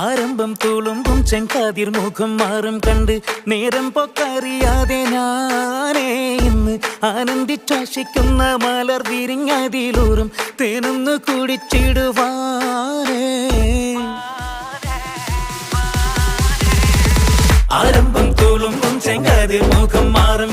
ആരംഭം തുളുമ്പും ചെങ്കാതിർ മുഖം മാറും കണ്ട് നേരം പൊക്കറിയാതെ ഞാനേ ഇന്ന് ആനന്ദിച്ചാശിക്കുന്ന മലർ വിരിഞ്ഞതിലൂറും തേനൊന്നു കുടിച്ചിടുവാനേ. ആരംഭം തുളുമ്പും ചെങ്കാതിർ മുഖം മാറും